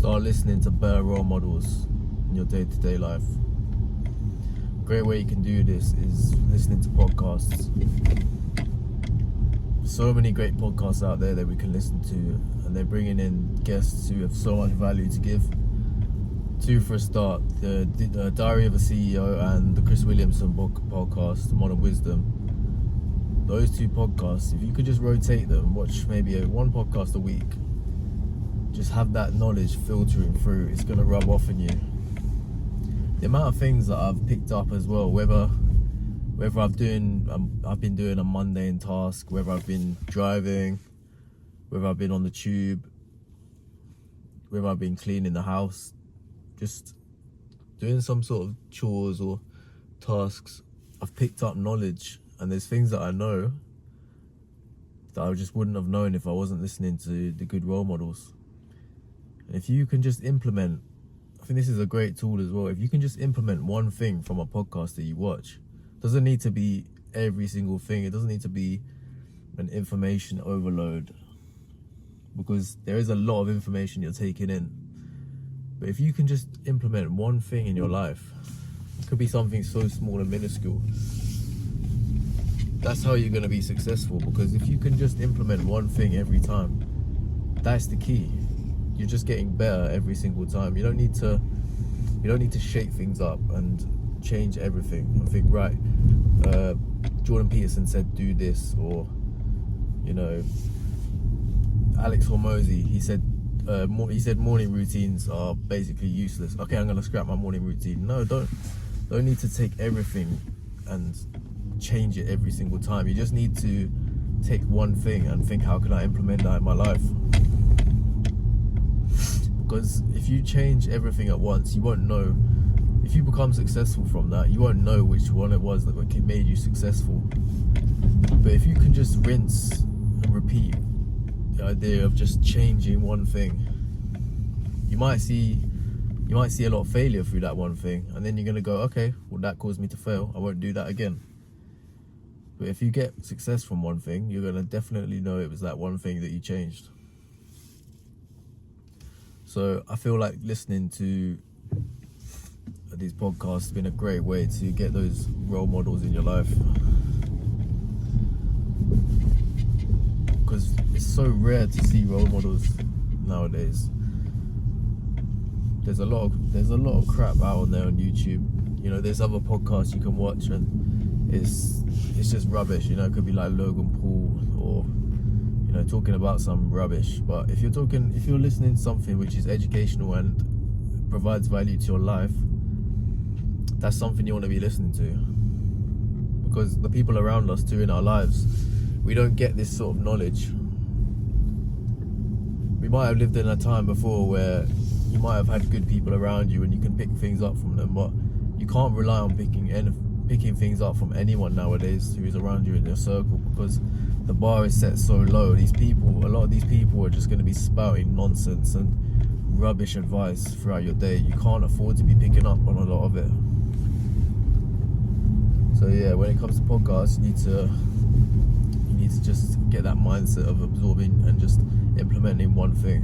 Start listening to better role models in your day-to-day life. A great way you can do this is listening to podcasts. So many great podcasts out there that we can listen to, and they're bringing in guests who have so much value to give. Two for a start, the Diary of a CEO and the Chris Williamson podcast, Modern Wisdom. Those two podcasts, if you could just rotate them, watch maybe one podcast a week, just have that knowledge filtering through, it's going to rub off on you. The amount of things that I've picked up as well, whether I've been doing a mundane task, whether I've been driving, whether I've been on the tube, whether I've been cleaning the house, just doing some sort of chores or tasks, I've picked up knowledge, and there's things that I know that I just wouldn't have known if I wasn't listening to the good role models. And if you can just implement, I think this is a great tool as well, if you can just implement one thing from a podcast that you watch, it doesn't need to be every single thing, it doesn't need to be an information overload, because there is a lot of information you're taking in. But if you can just implement one thing in your life, it could be something so small and minuscule, that's how you're going to be successful. Because if you can just implement one thing every time, that's the key. You're just getting better every single time. You don't need to shake things up and change everything and think, right, Jordan Peterson said do this, or Alex Hormozy, he said morning routines are basically useless. Okay, I'm gonna scrap my morning routine. No, don't need to take everything and change it every single time. You just need to take one thing and think, how can I implement that in my life? Because if you change everything at once, you won't know. If you become successful from that, you won't know which one it was that made you successful. But if you can just rinse and repeat the idea of just changing one thing, you might see a lot of failure through that one thing, and then you're going to go, okay, well, that caused me to fail, I won't do that again. But if you get success from one thing, you're going to definitely know it was that one thing that you changed. So I feel like listening to these podcasts has been a great way to get those role models in your life, because it's so rare to see role models nowadays. There's a lot of crap out on there on YouTube. There's other podcasts you can watch, and it's just rubbish. It could be like Logan Paul, or talking about some rubbish. But if you're listening to something which is educational and provides value to your life, that's something you want to be listening to. Because the people around us too in our lives, we don't get this sort of knowledge. We might have lived in a time before where you might have had good people around you and you can pick things up from them, but you can't rely on picking things up from anyone nowadays who is around you in your circle, because the bar is set so low. A lot of these people are just going to be spouting nonsense and rubbish advice throughout your day. You can't afford to be picking up on a lot of it. So yeah, when it comes to podcasts, you need to just get that mindset of absorbing and just implementing one thing.